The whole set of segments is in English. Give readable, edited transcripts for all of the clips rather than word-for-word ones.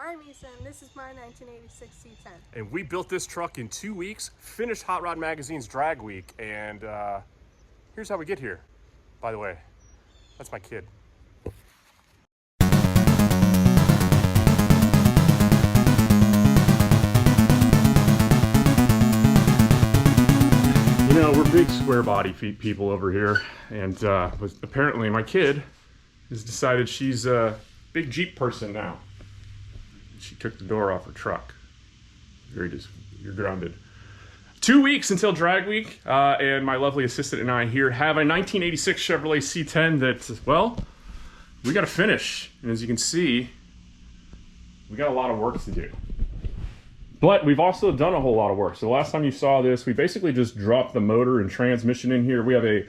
I'm Issa, and this is my 1986 C10. And we built this truck in 2 weeks, finished Hot Rod Magazine's drag week, and here's how we get here. By the way, that's my kid. You know, we're big square body people over here, and apparently my kid has decided she's a big Jeep person now. She took the door off her truck. You're grounded. 2 weeks until drag week, and my lovely assistant and I here have a 1986 Chevrolet C10 that, well, we got to finish. And as you can see, we got a lot of work to do. But we've also done a whole lot of work. So the last time you saw this, we basically just dropped the motor and transmission in here. We have a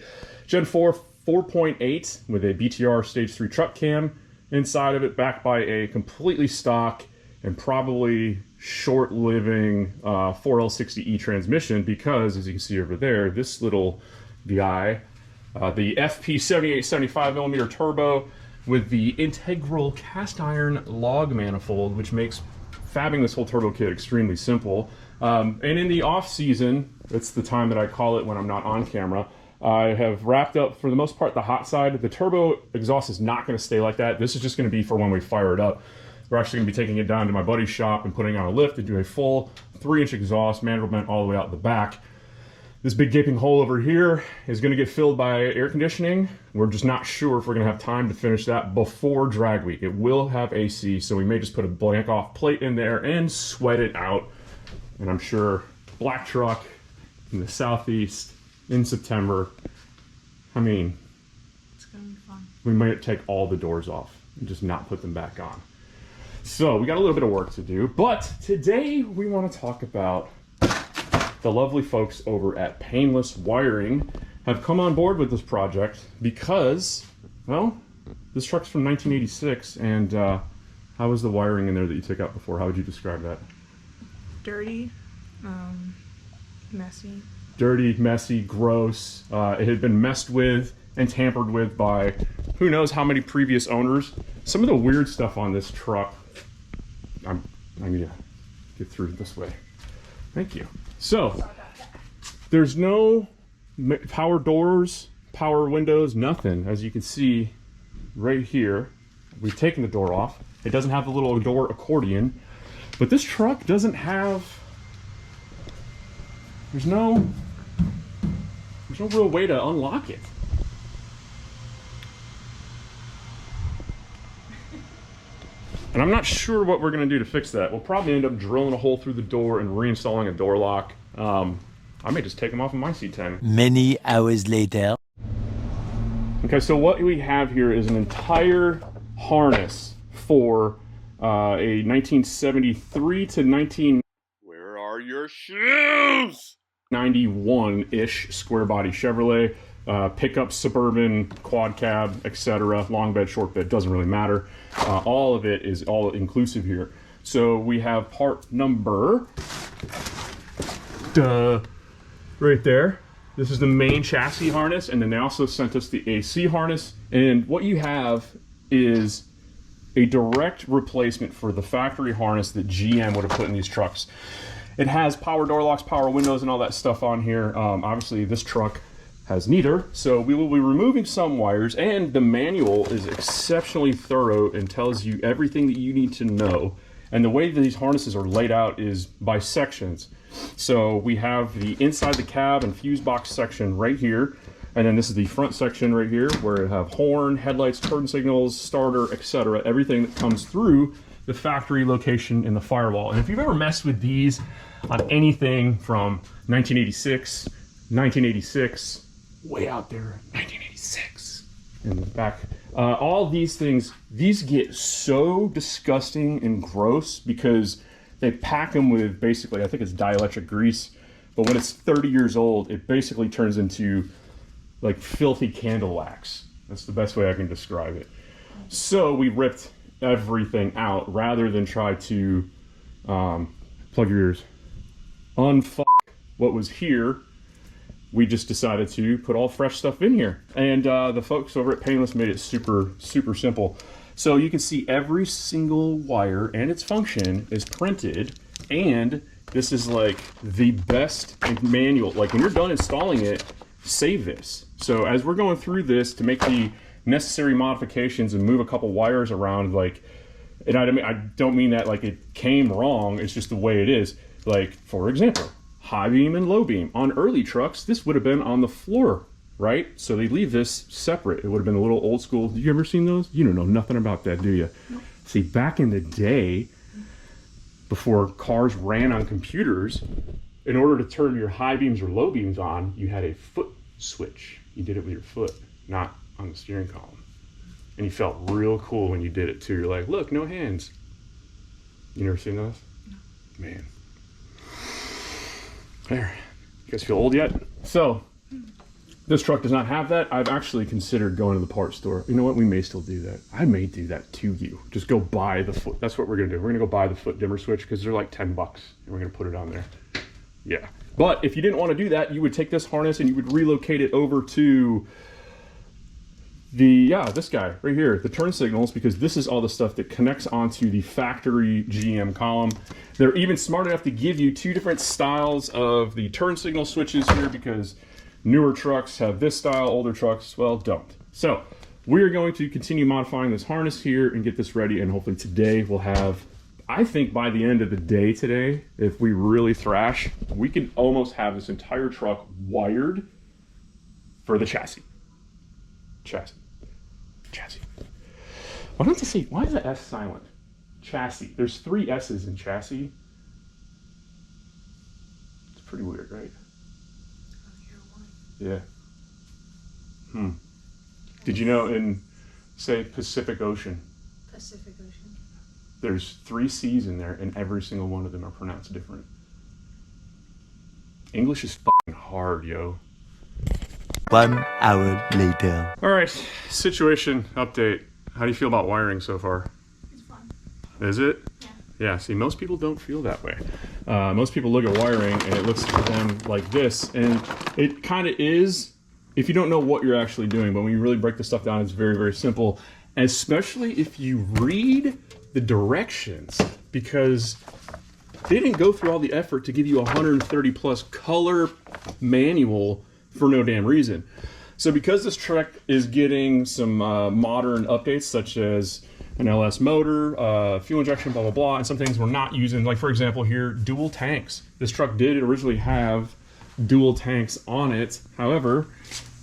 Gen 4 4.8 with a BTR Stage 3 truck cam inside of it, backed by a completely stock and probably short-living 4L60E transmission, because as you can see over there, this little guy, the FP 78-75mm turbo with the integral cast iron log manifold, which makes fabbing this whole turbo kit extremely simple. And in the off season, that's the time that I call it when I'm not on camera, I have wrapped up, for the most part, the hot side. The turbo exhaust is not going to stay like that. This is just going to be for when we fire it up. We're actually going to be taking it down to my buddy's shop and putting on a lift to do a full 3-inch exhaust, mandrel bent all the way out the back. This big gaping hole over here is going to get filled by air conditioning. We're just not sure if we're going to have time to finish that before drag week. It will have AC, so we may just put a blank off plate in there and sweat it out. And I'm sure black truck in the southeast in September, I mean, It's gonna be fun. we might take all the doors off and just not put them back on. So we got a little bit of work to do, but today we want to talk about the lovely folks over at Painless Wiring have come on board with this project because, well, this truck's from 1986, and how was the wiring in there that you took out before? How would you describe that? Dirty, messy. Dirty, messy, gross. It had been messed with and tampered with by who knows how many previous owners. Some of the weird stuff on this truck, I need to get through this way. Thank you. So, there's no power doors, power windows, nothing. As you can see right here, we've taken the door off. It doesn't have the little door accordion, but this truck doesn't have, there's no real way to unlock it. And I'm not sure what we're going to do to fix that. We'll probably end up drilling a hole through the door and reinstalling a door lock. I may just take them off of my C10. Many hours later. Okay, so what we have here is an entire harness for a 1973 to 19... Where are your shoes? 91-ish square body Chevrolet. Pickup, suburban, quad cab, etc. Long bed, short bed, doesn't really matter. All of it is all inclusive here. So we have part number, right there. This is the main chassis harness, and then they also sent us the AC harness. And what you have is a direct replacement for the factory harness that GM would have put in these trucks. It has power door locks, power windows, and all that stuff on here. Obviously, this truck has neither, so we will be removing some wires, and the manual is exceptionally thorough and tells you everything that you need to know. And the way that these harnesses are laid out is by sections. So we have the inside the cab and fuse box section right here, and then this is the front section right here where it have horn, headlights, turn signals, starter, etc. Everything that comes through the factory location in the firewall. And if you've ever messed with these on anything from 1986, 1986, way out there, 1986 in the back, all these things, these get so disgusting and gross because they pack them with basically, I think it's dielectric grease, but when it's 30 years old, it basically turns into like filthy candle wax. That's the best way I can describe it. So we ripped everything out rather than try to plug your ears, unfuck what was here. We just decided to put all fresh stuff in here, and the folks over at Painless made it super simple. So you can see every single wire and its function is printed, and this is like the best manual. Like when you're done installing it, save this. So as we're going through this to make the necessary modifications and move a couple wires around, like, and I don't mean that like it came wrong, it's just the way it is. Like, for example, high beam and low beam. On early trucks, this would have been on the floor, right? So they leave this separate. It would have been a little old school. Have you ever seen those? You don't know nothing about that, do you? Nope. See, back in the day, before cars ran on computers, in order to turn your high beams or low beams on, you had a foot switch. You did it with your foot, not on the steering column. And you felt real cool when you did it too. You're like, look, no hands. You never seen those? No. Man. There. You guys feel old yet? So, this truck does not have that. I've actually considered going to the parts store. You know what? We may still do that. I may do that to you. Just go buy the foot. That's what we're going to do. We're going to go buy the foot dimmer switch because they're like $10 and we're going to put it on there. Yeah. But if you didn't want to do that, you would take this harness and you would relocate it over to this guy right here, the turn signals, because this is all the stuff that connects onto the factory GM column. They're even smart enough to give you two different styles of the turn signal switches here because newer trucks have this style, older trucks, well, don't. So we're going to continue modifying this harness here and get this ready, and hopefully today we'll have, I think by the end of the day today, if we really thrash, we can almost have this entire truck wired for the chassis. Chassis. Why don't they say, why is the S silent? Chassis. There's 3 S's in chassis. It's pretty weird, right? Yeah. Did you know in, say, Pacific Ocean, there's 3 C's in there and every single one of them are pronounced different? English is fucking hard, yo. 1 hour later. All right, situation update. How do you feel about wiring so far? It's fun. Is it? Yeah. Yeah, see, most people don't feel that way. Most people look at wiring and it looks to them like this, and it kind of is if you don't know what you're actually doing, but when you really break the stuff down, it's very, very simple, especially if you read the directions, because they didn't go through all the effort to give you a 130 plus color manual for no damn reason. So because this truck is getting some modern updates, such as an LS motor, fuel injection, blah, blah, blah, and some things we're not using, like for example here, dual tanks. This truck did originally have dual tanks on it. However,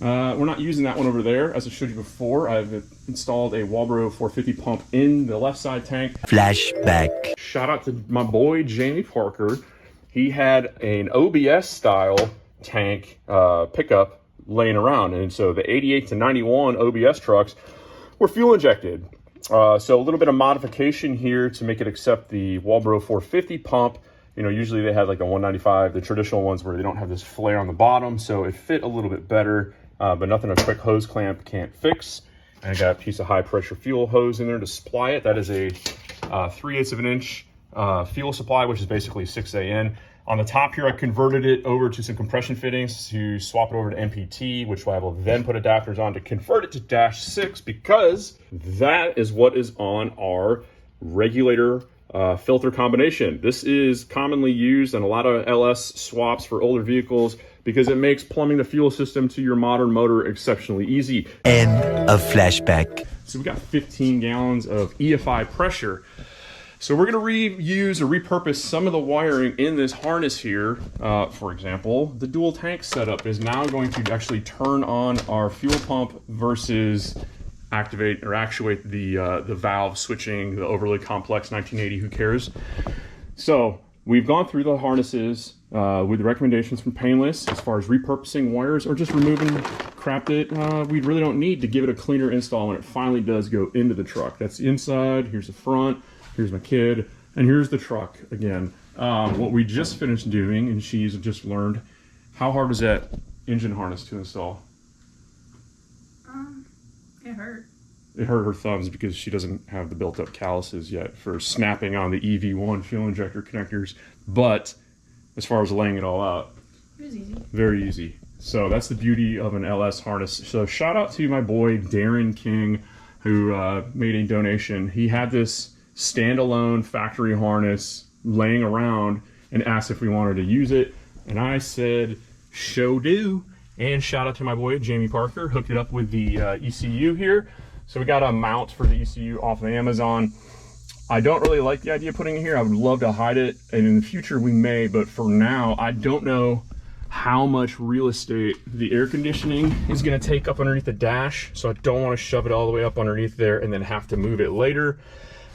we're not using that one over there. As I showed you before, I've installed a Walbro 450 pump in the left side tank. Flashback. Shout out to my boy, Jamie Parker. He had an OBS style tank pickup laying around, and so the 88 to 91 OBS trucks were fuel injected. So a little bit of modification here to make it accept the Walbro 450 pump. You know, usually they have like the 195, the traditional ones where they don't have this flare on the bottom, so it fit a little bit better, but nothing a quick hose clamp can't fix. And I got a piece of high pressure fuel hose in there to supply it. That is a 3/8 of an inch fuel supply, which is basically 6 AN. On the top here, I converted it over to some compression fittings to swap it over to MPT, which I will then put adapters on to convert it to dash 6, because that is what is on our regulator filter combination. This is commonly used in a lot of LS swaps for older vehicles because it makes plumbing the fuel system to your modern motor exceptionally easy. End of flashback. So we got 15 gallons of EFI pressure. So we're going to reuse or repurpose some of the wiring in this harness here. For example, the dual tank setup is now going to actually turn on our fuel pump versus activate or actuate the valve switching, the overly complex 1980, who cares? So we've gone through the harnesses with the recommendations from Painless as far as repurposing wires or just removing crap that we really don't need to give it a cleaner install when it finally does go into the truck. That's the inside, here's the front. Here's my kid, and here's the truck again. What we just finished doing, and she's just learned, how hard is that engine harness to install? It hurt. It hurt her thumbs because she doesn't have the built-up calluses yet for snapping on the EV1 fuel injector connectors. But as far as laying it all out, it was easy. Very easy. So that's the beauty of an LS harness. So shout out to my boy Darren King, who made a donation. He had this standalone factory harness laying around and asked if we wanted to use it. And I said, show do. And shout out to my boy, Jamie Parker, hooked it up with the ECU here. So we got a mount for the ECU off of Amazon. I don't really like the idea of putting it here. I would love to hide it, and in the future we may, but for now, I don't know how much real estate the air conditioning is gonna take up underneath the dash, so I don't wanna shove it all the way up underneath there and then have to move it later.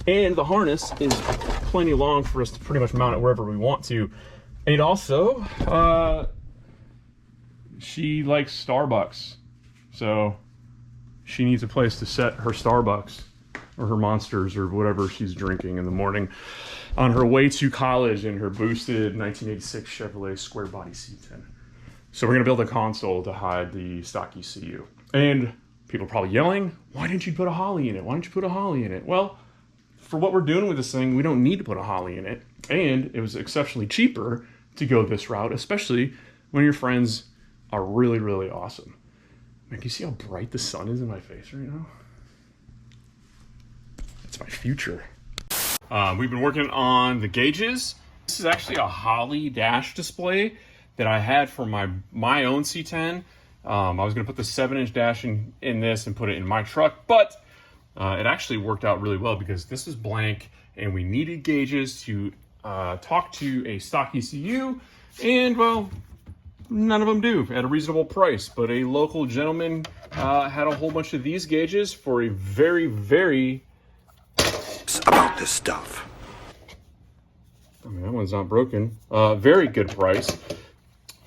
And the harness is plenty long for us to pretty much mount it wherever we want to. And also, she likes Starbucks, so she needs a place to set her Starbucks or her Monsters or whatever she's drinking in the morning on her way to college in her boosted 1986 Chevrolet square body C10. So we're gonna build a console to hide the stock ECU. And people are probably yelling, why didn't you put a Holley in it? Why didn't you put a Holley in it? Well, for what we're doing with this thing, we don't need to put a Holley in it. And it was exceptionally cheaper to go this route, especially when your friends are really, really awesome. Man, can you see how bright the sun is in my face right now? It's my future. We've been working on the gauges. This is actually a Holley dash display that I had for my own C10. I was gonna put the 7-inch dash in this and put it in my truck, but it actually worked out really well because this is blank and we needed gauges to talk to a stock ECU, and well, none of them do at a reasonable price, but a local gentleman had a whole bunch of these gauges for a very, very About this stuff. I mean, that one's not broken. Very good price.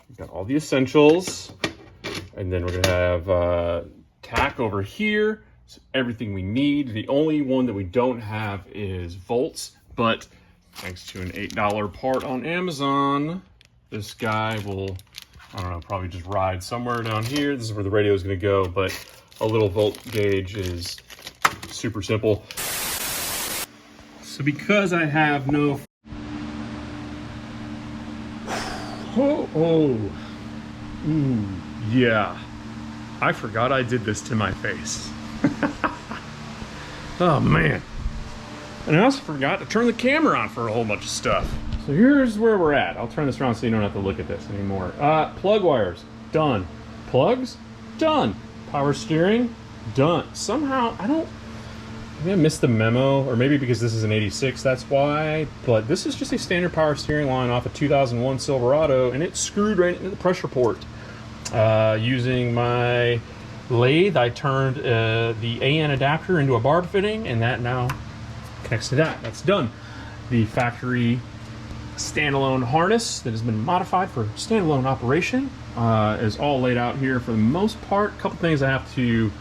We've got all the essentials. And then we're gonna have tack over here. So everything we need. The only one that we don't have is volts, but thanks to an $8 part on Amazon, this guy will, I don't know, probably just ride somewhere down here. This is where the radio is gonna go, but a little volt gauge is super simple. So because I have no... Ooh, yeah. I forgot I did this to my face. Oh man. And I also forgot to turn the camera on for a whole bunch of stuff. So here's where we're at. I'll turn this around so you don't have to look at this anymore. Plug wires, done. Plugs, done. Power steering, done. Somehow, maybe I missed the memo, or maybe because this is an 86, that's why, but this is just a standard power steering line off a 2001 Silverado, and it's screwed right into the pressure port. Using my lathe, I turned the AN adapter into a barb fitting, and that now connects to that. That's done. The factory standalone harness that has been modified for standalone operation is all laid out here for the most part. A couple things I have to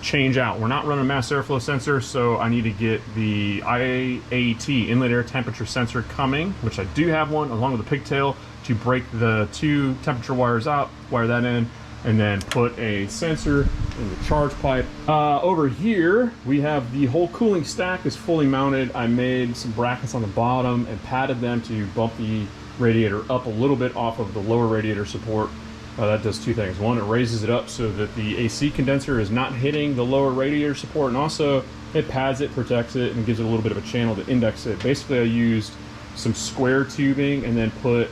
change out. We're not running a mass airflow sensor, so I need to get the IAT, inlet air temperature sensor, coming, which I do have one, along with a pigtail to break the 2 temperature wires out, wire that in, and then put a sensor in the charge pipe. Over here, we have the whole cooling stack is fully mounted. I made some brackets on the bottom and padded them to bump the radiator up a little bit off of the lower radiator support. That does 2 things. One, it raises it up so that the AC condenser is not hitting the lower radiator support, and also it pads it, protects it, and gives it a little bit of a channel to index it. Basically, I used some square tubing and then put,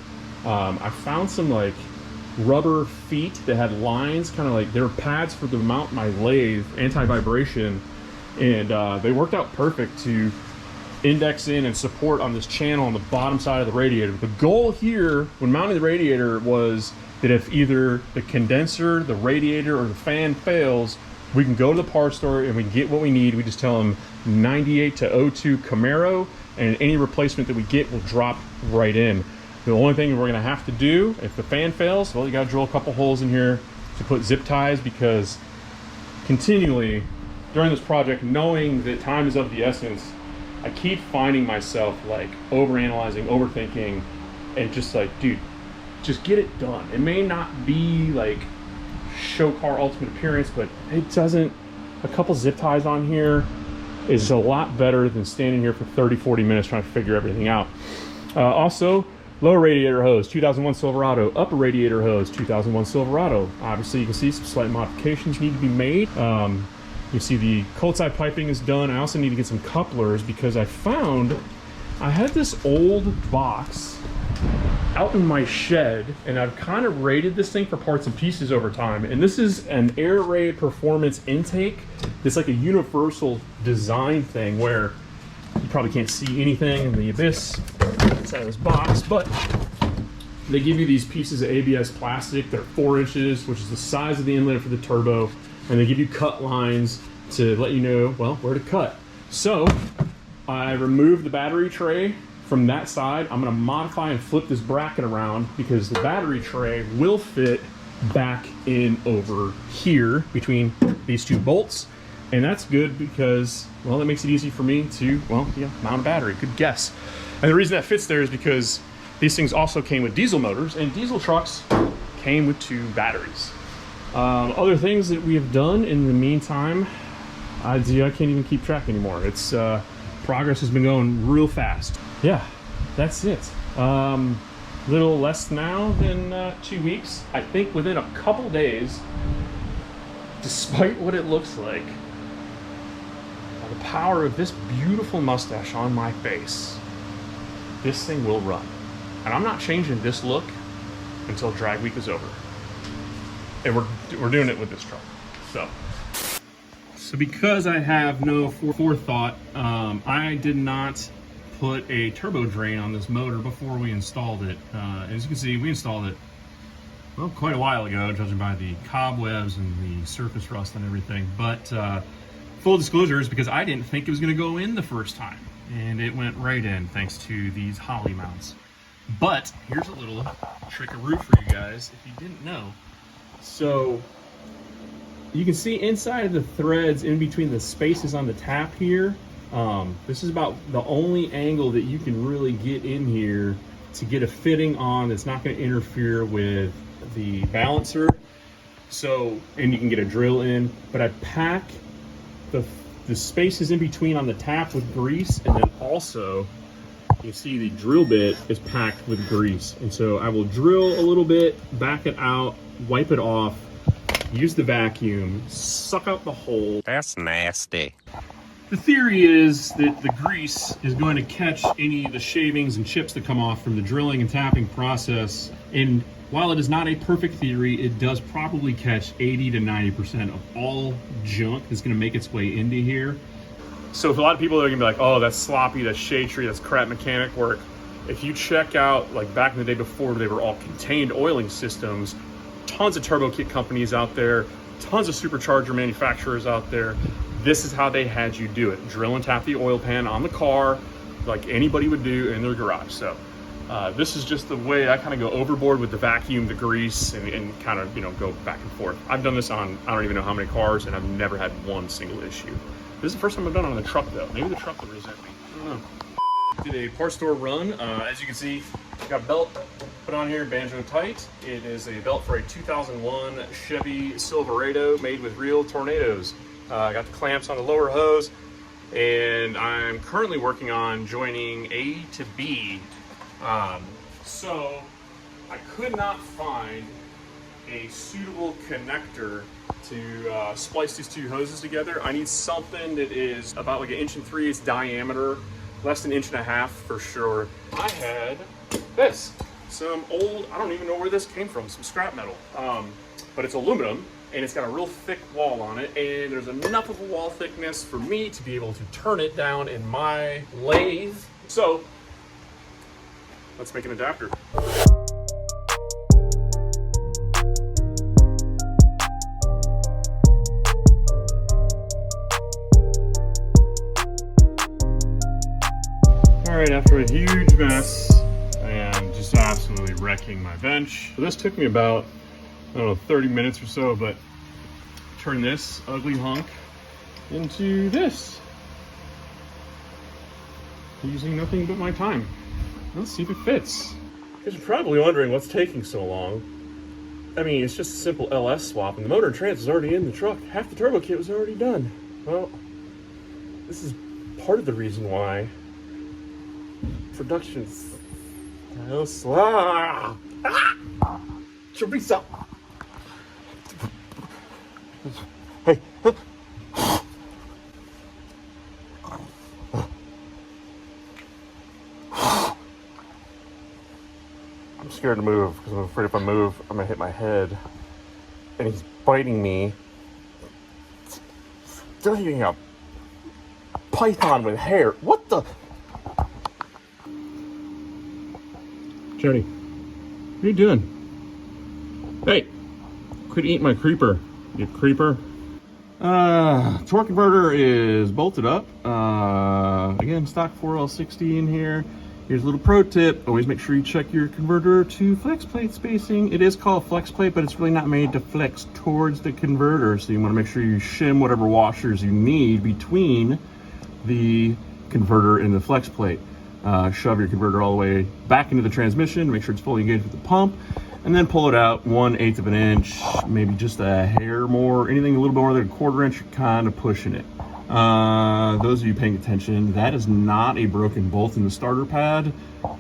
I found some like rubber feet that had lines, kind of like, they were pads for the mount my lathe, anti-vibration, and they worked out perfect to index in and support on this channel on the bottom side of the radiator. The goal here when mounting the radiator was that if either the condenser, the radiator, or the fan fails, we can go to the parts store and we can get what we need. We just tell them 98 to 02 Camaro, and any replacement that we get will drop right in. The only thing we're gonna have to do if the fan fails, well, you gotta drill a couple holes in here to put zip ties, because continually during this project, knowing that time is of the essence, I keep finding myself like overanalyzing, overthinking, and just like, dude, just get it done. It may not be like show car ultimate appearance, but it doesn't, a couple zip ties on here is a lot better than standing here for 30-40 minutes trying to figure everything out. Also, lower radiator hose, 2001 Silverado. Upper radiator hose, 2001 Silverado. Obviously, you can see some slight modifications need to be made. You see the cold side piping is done. I also need to get some couplers because I found I had this old box out in my shed, and I've kind of rated this thing for parts and pieces over time. And this is an air raid performance intake. It's like a universal design thing where you probably can't see anything in the abyss inside of this box, but they give you these pieces of ABS plastic. They're 4 inches, which is the size of the inlet for the turbo, and they give you cut lines to let you know, well, where to cut. So I removed the battery tray from that side. I'm going to modify and flip this bracket around because the battery tray will fit back in over here between these 2 bolts. And that's good because, well, that makes it easy for me to, well, yeah, mount a battery. Good guess. And the reason that fits there is because these things also came with diesel motors, and diesel trucks came with 2 batteries. Other things that we have done in the meantime, I can't even keep track anymore. It's progress has been going real fast. Yeah, that's it. Little less now than 2 weeks. I think within a couple days, despite what it looks like, by the power of this beautiful mustache on my face, this thing will run. And I'm not changing this look until drag week is over. And we're doing it with this truck. So because I have no forethought, I did not put a turbo drain on this motor before we installed it. As you can see, we installed it, well, quite a while ago, judging by the cobwebs and the surface rust and everything. But full disclosure is because I didn't think it was going to go in the first time, and it went right in thanks to these Holly mounts. But here's a little trickaroo for you guys if you didn't know. So you can see inside of the threads in between the spaces on the tap here, this is about the only angle that you can really get in here to get a fitting on that's not going to interfere with the balancer. So, and you can get a drill in, but I pack the spaces in between on the tap with grease, and then also you see the drill bit is packed with grease. And so I will drill a little bit, back it out, wipe it off, use the vacuum, suck out the hole. That's nasty. The theory is that the grease is going to catch any of the shavings and chips that come off from the drilling and tapping process. And while it is not a perfect theory, it does probably catch 80 to 90% of all junk that's going to make its way into here. So if a lot of people are going to be like, oh, that's sloppy, that's shade tree, that's crap mechanic work. If you check out, like back in the day before they were all contained oiling systems, tons of turbo kit companies out there, tons of supercharger manufacturers out there. This is how they had you do it. Drill and tap the oil pan on the car like anybody would do in their garage. So this is just the way I kind of go overboard with the vacuum, the grease, and kind of, you know, go back and forth. I've done this on, I don't even know how many cars, and I've never had one single issue. This is the first time I've done it on the truck though. Maybe the truck will resent me. I don't know. Did a parts store run. As you can see, got a belt put on here, banjo tight. It is a belt for a 2001 Chevy Silverado made with real tornadoes. I got the clamps on the lower hose, and I'm currently working on joining A to B. So I could not find a suitable connector to splice these 2 hoses together. I need something that is about like 1 3/8 diameter, less than 1.5 inches for sure. I had this, some old, I don't even know where this came from, some scrap metal, but it's aluminum, and it's got a real thick wall on it, and there's enough of a wall thickness for me to be able to turn it down in my lathe. So let's make an adapter. All right, after a huge mess and just absolutely wrecking my bench. So this took me about, I don't know, 30 minutes or so, but turn this ugly hunk into this using nothing but my time. Let's see if it fits. You guys are probably wondering what's taking so long. I mean, it's just a simple LS swap, and the motor and trans is already in the truck. Half the turbo kit was already done. Well, this is part of the reason why production's so slow. Chorizo. Hey. I'm scared to move because I'm afraid if I move, I'm gonna hit my head. And he's biting me. It's eating a python with hair. What the? Jody, what are you doing? Hey, quit eating my creeper, you creeper. Torque converter is bolted up. Again, stock 4L60 in here. Here's a little pro tip. Always make sure you check your converter to flex plate spacing. It is called flex plate, but it's really not made to flex towards the converter. So you want to make sure you shim whatever washers you need between the converter and the flex plate. Shove your converter all the way back into the transmission. Make sure it's fully engaged with the pump. And then pull it out 1/8 of an inch, maybe just a hair more, anything a little bit more than a 1/4 inch, you're kind of pushing it. Those of you paying attention, that is not a broken bolt in the starter pad.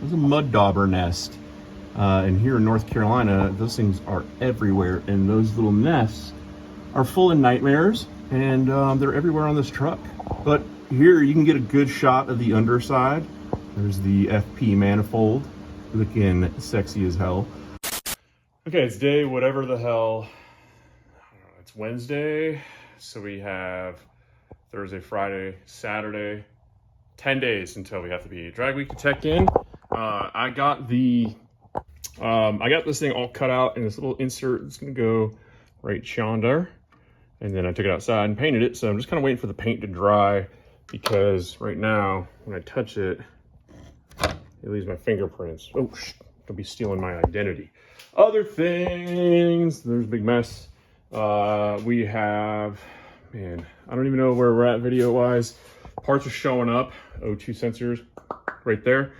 It's a mud dauber nest. And here in North Carolina, those things are everywhere, and those little nests are full of nightmares, and they're everywhere on this truck. But here you can get a good shot of the underside. There's the FP manifold, looking sexy as hell. Okay, it's day whatever the hell. I don't know, it's Wednesday, so we have Thursday, Friday, Saturday, 10 days until we have to be drag week to tech in. I got this thing all cut out in this little insert. It's gonna go right yonder. And then I took it outside and painted it. So I'm just kind of waiting for the paint to dry because right now when I touch it, it leaves my fingerprints. Oh, don't be stealing my identity. Other things, there's a big mess. We have, man, I don't even know where we're at video wise. Parts are showing up, O2 sensors right there.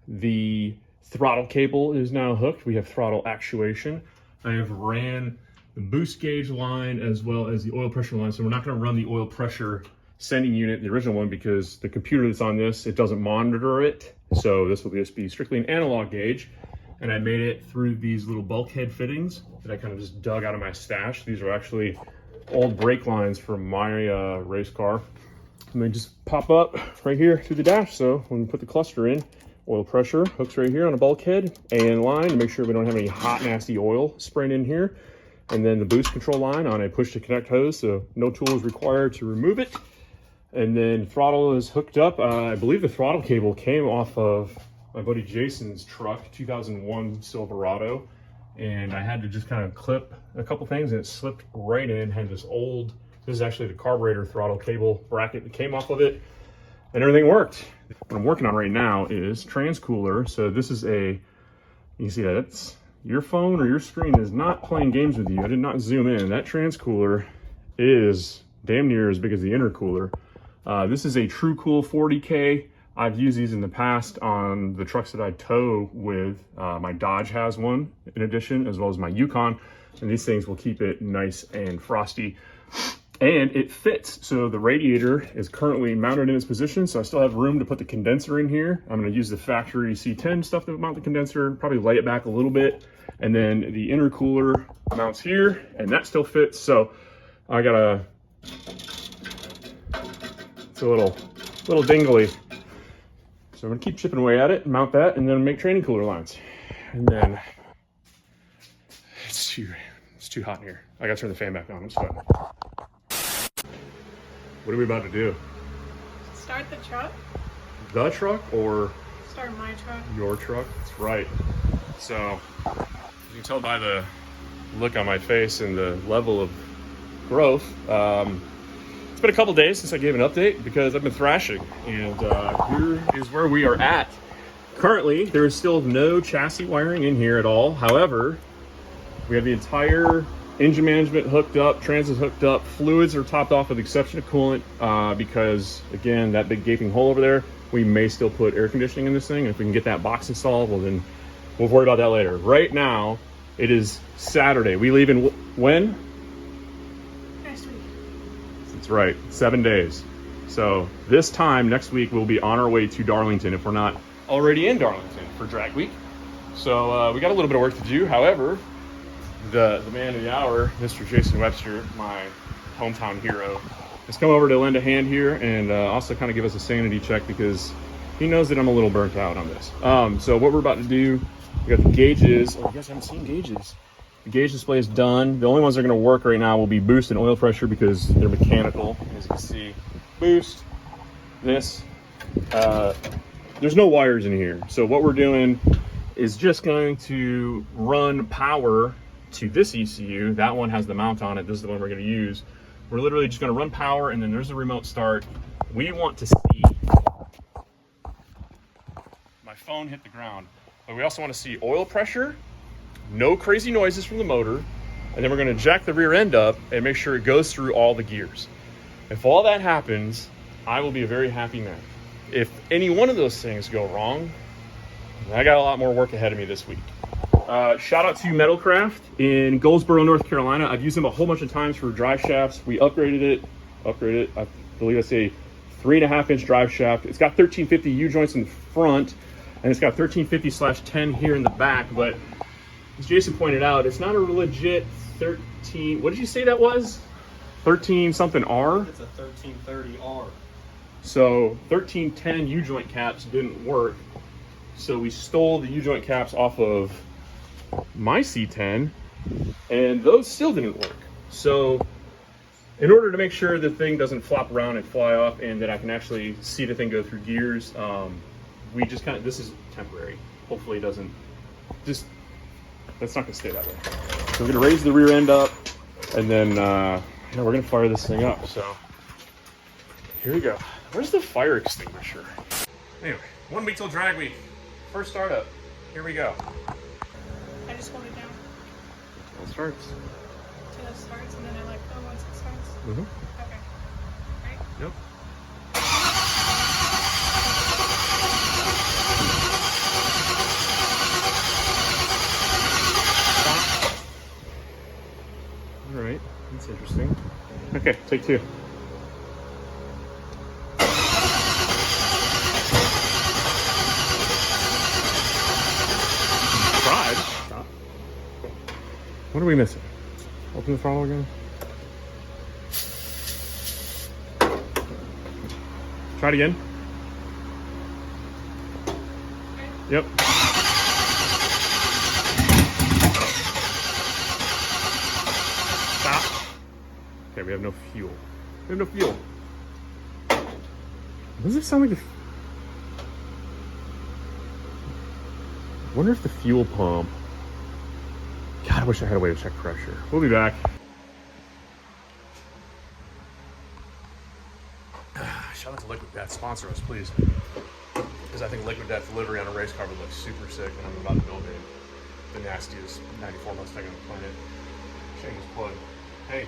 The throttle cable is now hooked. We have throttle actuation. I have ran the boost gauge line as well as the oil pressure line. So we're not gonna run the oil pressure sending unit, the original one, because the computer that's on this, it doesn't monitor it. So this will just be strictly an analog gauge. And I made it through these little bulkhead fittings that I kind of just dug out of my stash. These are actually old brake lines from my race car. And they just pop up right here through the dash. So when we put the cluster in, oil pressure hooks right here on a bulkhead and line to make sure we don't have any hot, nasty oil spraying in here. And then the boost control line on a push to connect hose. So no tool is required to remove it. And then throttle is hooked up. I believe the throttle cable came off of my buddy Jason's truck, 2001 Silverado. And I had to just kind of clip a couple things and it slipped right in. Had this this is actually the carburetor throttle cable bracket that came off of it and everything worked. What I'm working on right now is transcooler. So this is you can see that it's your phone or your screen is not playing games with you. I did not zoom in. That transcooler is damn near as big as the intercooler. This is a TrueCool 40K. I've used these in the past on the trucks that I tow with. My Dodge has one in addition, as well as my Yukon. And these things will keep it nice and frosty. And it fits. So the radiator is currently mounted in its position. So I still have room to put the condenser in here. I'm gonna use the factory C10 stuff to mount the condenser, probably lay it back a little bit. And then the intercooler mounts here and that still fits. So I got it's a little dingly. So I'm gonna keep chipping away at it, mount that, and then make training cooler lines. And then it's too hot in here. I gotta turn the fan back on. I'm sweating. What are we about to do? Start the truck. The truck or Start my truck. your truck? That's right. So you can tell by the look on my face and the level of growth. It's been a couple days since I gave an update because I've been thrashing, and here is where we are at. Currently, there is still no chassis wiring in here at all. However, we have the entire engine management hooked up, transits hooked up, fluids are topped off with the exception of coolant because, again, that big gaping hole over there, we may still put air conditioning in this thing. And if we can get that box installed, well, then we'll worry about that later. Right now, it is Saturday. We leave in when? Next week. That's right, 7 days. So this time next week, we'll be on our way to Darlington if we're not already in Darlington for drag week. So we got a little bit of work to do. However, the man of the hour, Mr. Jason Webster, my hometown hero, has come over to lend a hand here and also kind of give us a sanity check because he knows that I'm a little burnt out on this. So what we're about to do We got the gauges. Oh, you guys haven't seen gauges. The gauge display is done. The only ones that are going to work right now will be boost and oil pressure because they're mechanical. As you can see, boost, this. There's no wires in here. So what we're doing is just going to run power to this ECU. That one has the mount on it. This is the one we're going to use. We're literally just going to run power, and then there's a remote start. We want to see my phone hit the ground, but we also want to see oil pressure, no crazy noises from the motor, and then we're going to jack the rear end up and make sure it goes through all the gears. If all that happens, I will be a very happy man. If any one of those things go wrong, I got a lot more work ahead of me this week. Shout out to Metalcraft in Goldsboro, North Carolina. I've used them a whole bunch of times for drive shafts. We upgraded it. I believe it's a 3.5-inch drive shaft. It's got 1350 U-joints in the front, and it's got 1350/10 here in the back. But as Jason pointed out, it's not a legit 13. What did you say that was? 13 something R? It's a 1330R. So 1310 U-joint caps didn't work. So we stole the U-joint caps off of my C10, and those still didn't work. So in order to make sure the thing doesn't flop around and fly off and that I can actually see the thing go through gears, we just kind of, this is temporary. Hopefully it doesn't, just, that's not gonna stay that way. So we're gonna raise the rear end up, and then we're gonna fire this thing up. So here we go. Where's the fire extinguisher? Anyway, 1 week till drag week. First startup. Here we go. I just hold it down It starts. till it starts, and then I let go once it starts. Mm-hmm. Okay. Right? Yep. All right, that's interesting. Okay, take two. Tried. Stop. What are we missing? Open the throttle again. Try it again. Yep. Stop. Okay, we have no fuel. We have no fuel. Does it sound like the... I wonder if the fuel pump... God, I wish I had a way to check pressure. We'll be back. Shout out to Liquid Death. Sponsor us, please. Because I think Liquid Death delivery on a race car would look super sick, and I'm about to build the nastiest 94 Mustang on the planet. Shameless plug. Hey,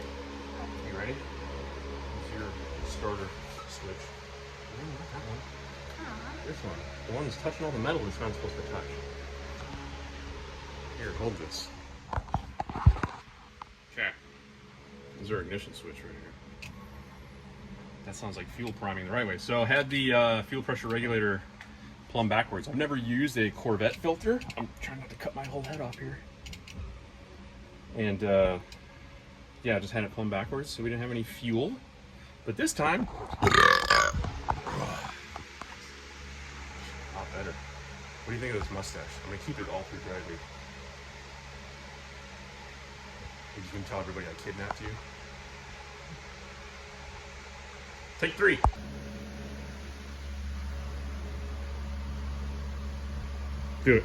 you ready? It's your starter switch. No, not that one. This one. The one that's touching all the metal that's not supposed to touch. Here, hold this. Okay. This is our ignition switch right here. That sounds like fuel priming the right way. So I had the fuel pressure regulator plumb backwards. I've never used a Corvette filter. I'm trying not to cut my whole head off here. And yeah, I just had it plumb backwards so we didn't have any fuel. But this time, a lot better. What do you think of this mustache? I'm gonna keep it all through drag week. You can tell everybody I kidnapped you. Take 3. Do it.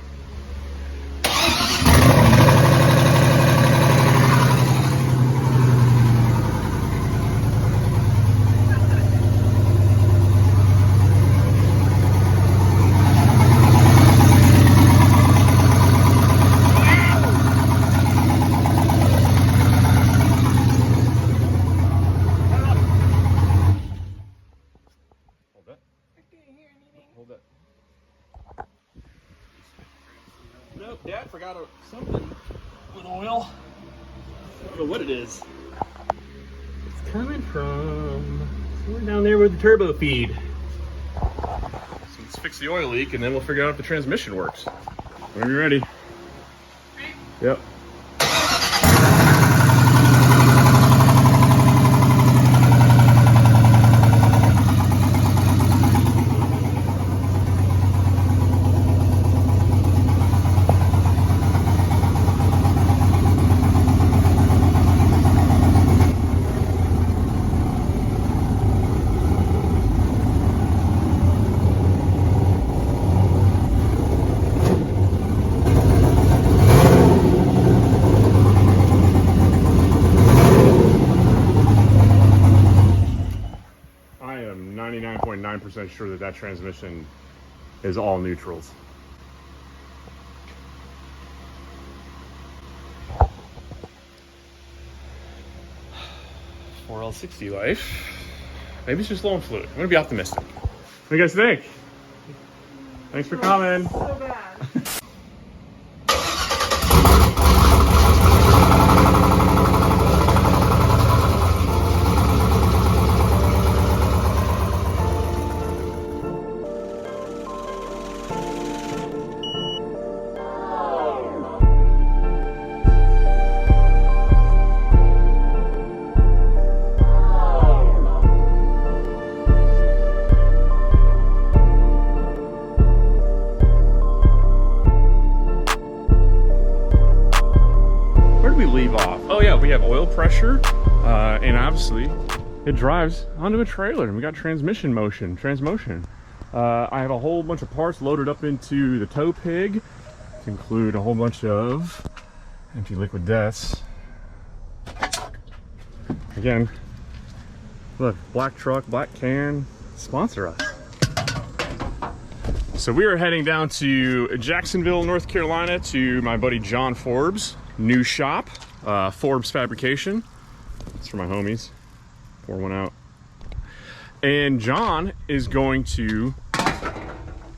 Hold that. Nope, Dad forgot something with oil. I don't know what it is. It's coming from somewhere down there with the turbo feed. So let's fix the oil leak and then we'll figure out if the transmission works. Whenever you're ready. Ready? Yep. 100% sure that that transmission is all neutrals. L60 life. Maybe it's just low in fluid. I'm gonna be optimistic. What do you guys think? Thanks for coming. So bad. We have oil pressure, and obviously it drives onto a trailer, and we got transmotion. I have a whole bunch of parts loaded up into the tow pig to include a whole bunch of empty liquid deaths. Again, look, black truck, black can, sponsor us. So we are heading down to Jacksonville, North Carolina to my buddy John Forbes' new shop. Forbes Fabrication. It's for my homies. Pour one out. And John is going to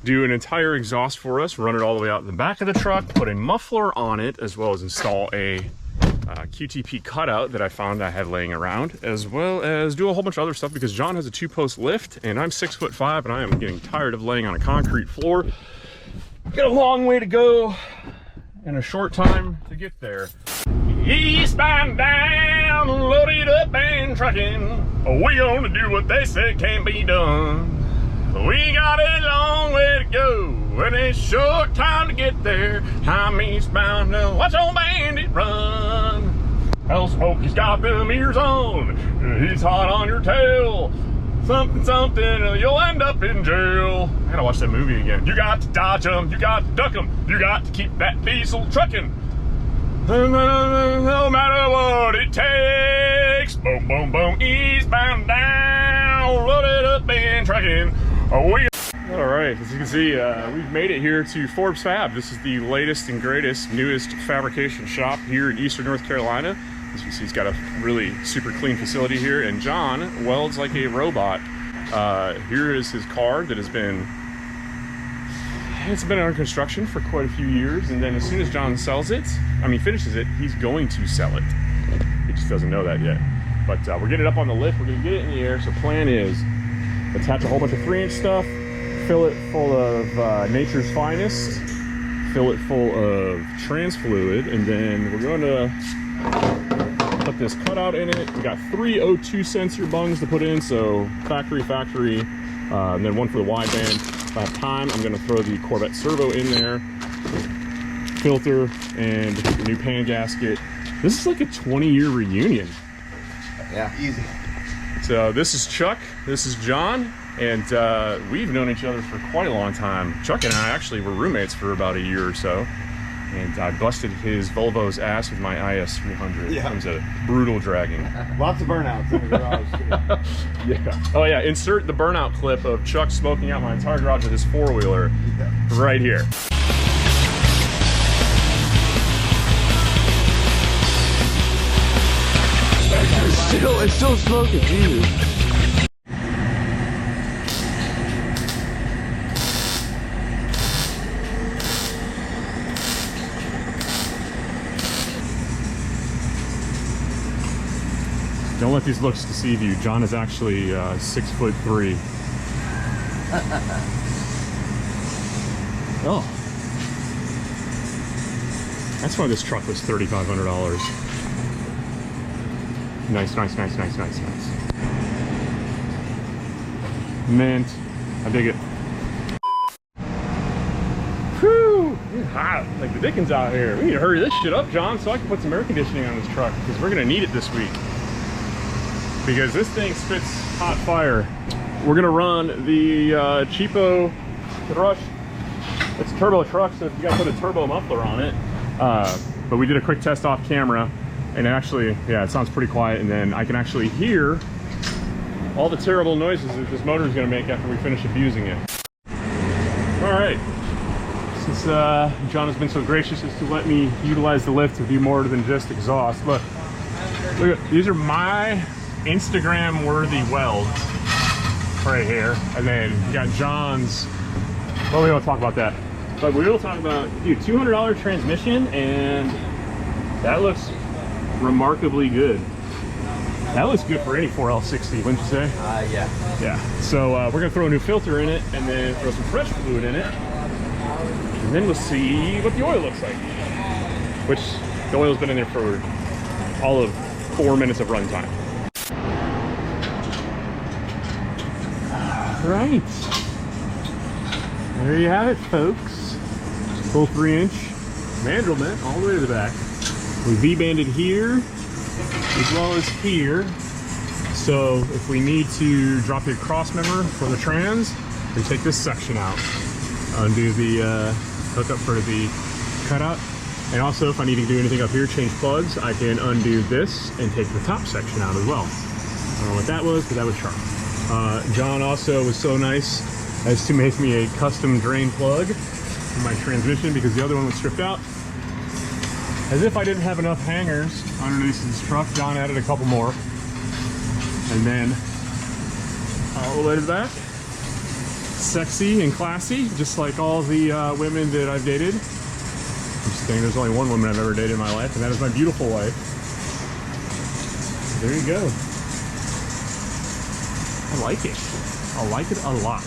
do an entire exhaust for us, run it all the way out the back of the truck, put a muffler on it, as well as install a QTP cutout that I found I had laying around, as well as do a whole bunch of other stuff because John has a 2-post lift and I'm 6'5" and I am getting tired of laying on a concrete floor. Got a long way to go and a short time to get there. Eastbound down, loaded up and trucking. We gonna do what they say can't be done. We got a long way to go, and it's short time to get there. I'm eastbound now, watch old bandit run. Hell Smokey's got them ears on, he's hot on your tail. Something, something, you'll end up in jail. I gotta watch that movie again. You got to dodge them, you got to duck them, you got to keep that diesel trucking. No matter what it takes. Boom, boom, boom, eastbound down, loaded up and trucking. All right, as you can see, we've made it here to Forbes Fab. This is the latest and greatest, newest fabrication shop here in Eastern North Carolina. As you can see, he's got a really super clean facility here, and John welds like a robot. Here is his car that has been under construction for quite a few years, and then as soon as John finishes it, he's going to sell it. He just doesn't know that yet. But we're getting it up on the lift, we're gonna get it in the air. So plan is attach a whole bunch of 3-inch stuff, fill it full of Nature's Finest, fill it full of trans fluid, and then we're going to put this cutout in it. We got 3 O2 sensor bungs to put in, so factory, and then one for the wideband. If I have time, I'm going to throw the Corvette servo in there, filter, and a new pan gasket. This is like a 20-year reunion. Yeah, easy. So this is Chuck, this is John, and we've known each other for quite a long time. Chuck and I actually were roommates for about a year or so, and I busted his Volvo's ass with my IS 300. Yeah. It was a brutal dragging. Lots of burnouts in the garage too. Yeah. Oh yeah, insert the burnout clip of Chuck smoking out my entire garage with his 4-wheeler right here. It's still smoking, Jesus. Don't let these looks deceive you. John is actually 6'3". Oh, that's why this truck was $3,500. Nice. Mint. I dig it. Whew, it's hot like the dickens out here. We need to hurry this shit up, John, so I can put some air conditioning on this truck because we're gonna need it this week. Because this thing spits hot fire. We're gonna run the cheapo Rush. It's a turbo truck, so you gotta put a turbo muffler on it. But we did a quick test off camera, and actually, yeah, it sounds pretty quiet. And then I can actually hear all the terrible noises that this motor is going to make after we finish abusing it. All right. Since John has been so gracious as to let me utilize the lift to do more than just exhaust, look at, these are my Instagram-worthy welds right here, and then you got John's. Well, we don't talk about that, but we will talk about, dude, $200 transmission, and that looks remarkably good. That looks good for any 4L60, wouldn't you say? Yeah. Yeah. So we're gonna throw a new filter in it, and then throw some fresh fluid in it, and then we'll see what the oil looks like. Which the oil's been in there for all of 4 minutes of runtime. All right. There you have it, folks. Full 3-inch mandrel vent all the way to the back. We V-banded here as well as here. So if we need to drop the cross member for the trans, we take this section out, undo the hookup for the cutout. And also if I need to do anything up here, change plugs, I can undo this and take the top section out as well. I don't know what that was, but that was sharp. John also was so nice as to make me a custom drain plug for my transmission because the other one was stripped out. As if I didn't have enough hangers underneath this truck, John added a couple more. And then all the way to the back. Sexy and classy, just like all the women that I've dated. I'm just saying there's only one woman I've ever dated in my life, and that is my beautiful wife. There you go. I like it. I like it a lot.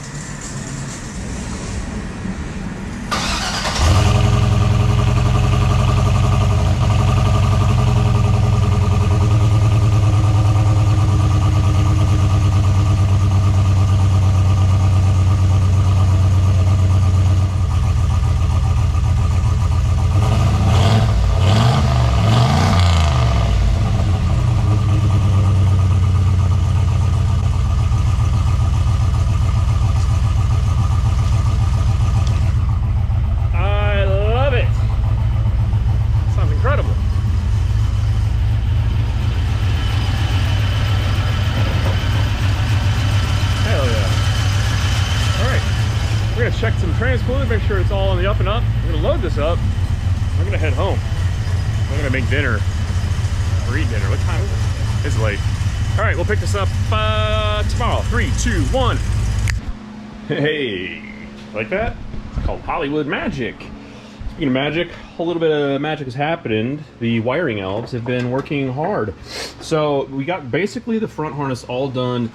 Check some trans fluid, make sure it's all on the up and up. We're gonna load this up. I'm gonna head home. I'm gonna make dinner or eat dinner. What time is it? It's late. All right, we'll pick this up tomorrow. 3, 2, 1. Hey, like that? It's called Hollywood magic. Speaking of magic, a little bit of magic has happened. The wiring elves have been working hard. So we got basically the front harness all done.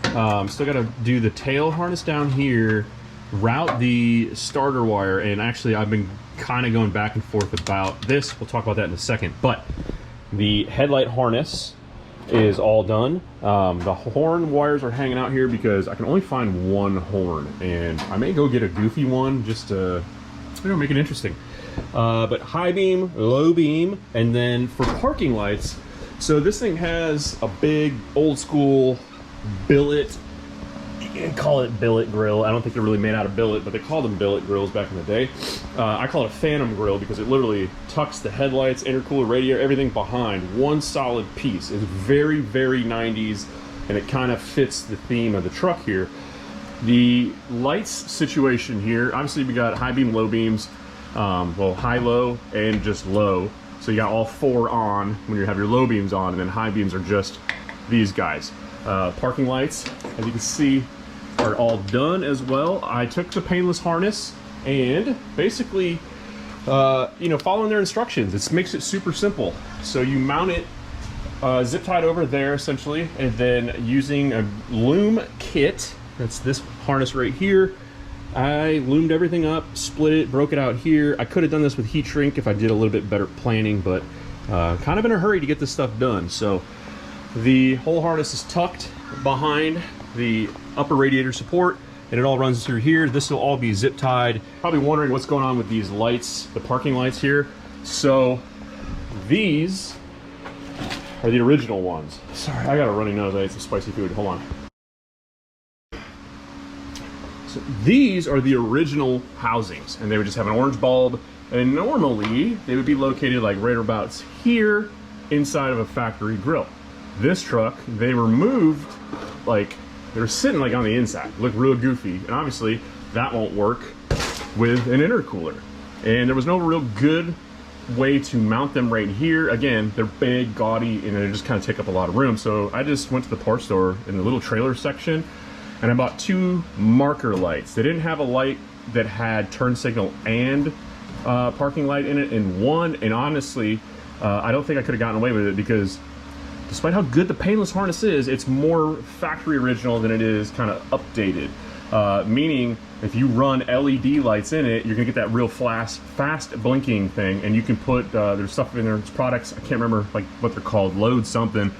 Still got to do the tail harness down here, route the starter wire, and actually I've been kind of going back and forth about this. We'll talk about that in a second. But the headlight harness is all done. The horn wires are hanging out here because I can only find one horn, and I may go get a goofy one just to, you know, make it interesting. But high beam, low beam, and then for parking lights, so this thing has a big old school billet, you can call it billet grill. I don't think they're really made out of billet, but they called them billet grills back in the day. I call it a phantom grill because it literally tucks the headlights, intercooler, radiator, everything behind one solid piece. It's very, very 90s, and it kind of fits the theme of the truck here. The lights situation here, obviously we got high beam, low beams, well, high, low, and just low. So you got all four on when you have your low beams on, and then high beams are just these guys. Parking lights, as you can see, are all done as well. I took the painless harness and basically, you know, following their instructions. It makes it super simple. So you mount it zip tied over there essentially, and then using a loom kit, that's this harness right here, I loomed everything up, split it, broke it out here. I could have done this with heat shrink if I did a little bit better planning, but kind of in a hurry to get this stuff done. So the whole harness is tucked behind the upper radiator support, and it all runs through here. This will all be zip tied. Probably wondering what's going on with these lights, the parking lights here. So these are the original ones. Sorry, I got a runny nose. I ate some spicy food. Hold on. So these are the original housings, and they would just have an orange bulb, and normally they would be located like right about here inside of a factory grill. This truck, they removed like They were sitting like on the inside, looked real goofy, and obviously that won't work with an intercooler. And there was no real good way to mount them right here. Again, they're big, gaudy, and they just kind of take up a lot of room. So I just went to the parts store in the little trailer section, and I bought 2 marker lights. They didn't have a light that had turn signal and parking light in it in one, and honestly, I don't think I could have gotten away with it, because despite how good the Painless harness is, it's more factory original than it is kind of updated. Meaning, if you run LED lights in it, you're gonna get that real fast blinking thing, and you can put, there's stuff in there, there's products, I can't remember like what they're called, load something,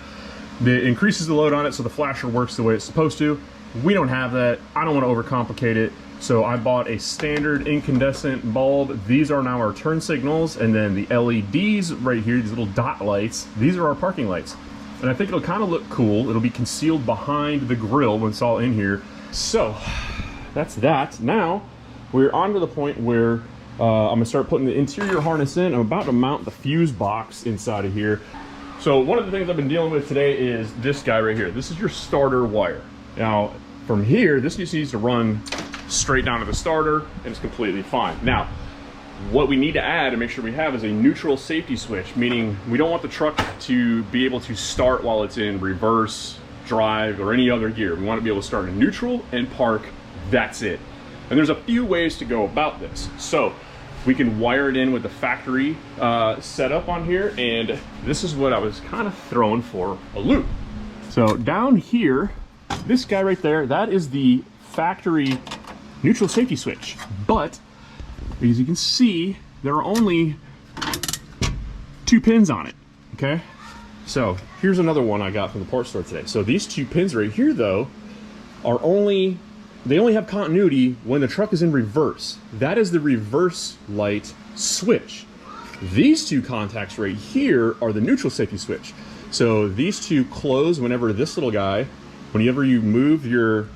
that increases the load on it so the flasher works the way it's supposed to. We don't have that. I don't want to overcomplicate it, so I bought a standard incandescent bulb. These are now our turn signals, and then the LEDs right here, these little dot lights, these are our parking lights. And I think it'll kind of look cool. It'll be concealed behind the grill when it's all in here. So that's that. Now we're on to the point where I'm gonna start putting the interior harness in. I'm about to mount the fuse box inside of here. So one of the things I've been dealing with today is this guy right here. This is your starter wire. Now from here, this just needs to run straight down to the starter, and it's completely fine. Now, what we need to add and make sure we have is a neutral safety switch, meaning we don't want the truck to be able to start while it's in reverse, drive, or any other gear. We want to be able to start in neutral and park. That's it. And there's a few ways to go about this. So we can wire it in with the factory setup on here, and this is what I was kind of throwing for a loop. So down here, this guy right there, that is the factory neutral safety switch. But as you can see, there are only 2 pins on it, okay? So here's another one I got from the parts store today. So these 2 pins right here though, are they only have continuity when the truck is in reverse. That is the reverse light switch. These 2 contacts right here are the neutral safety switch. So these 2 close whenever this little guy, whenever you move your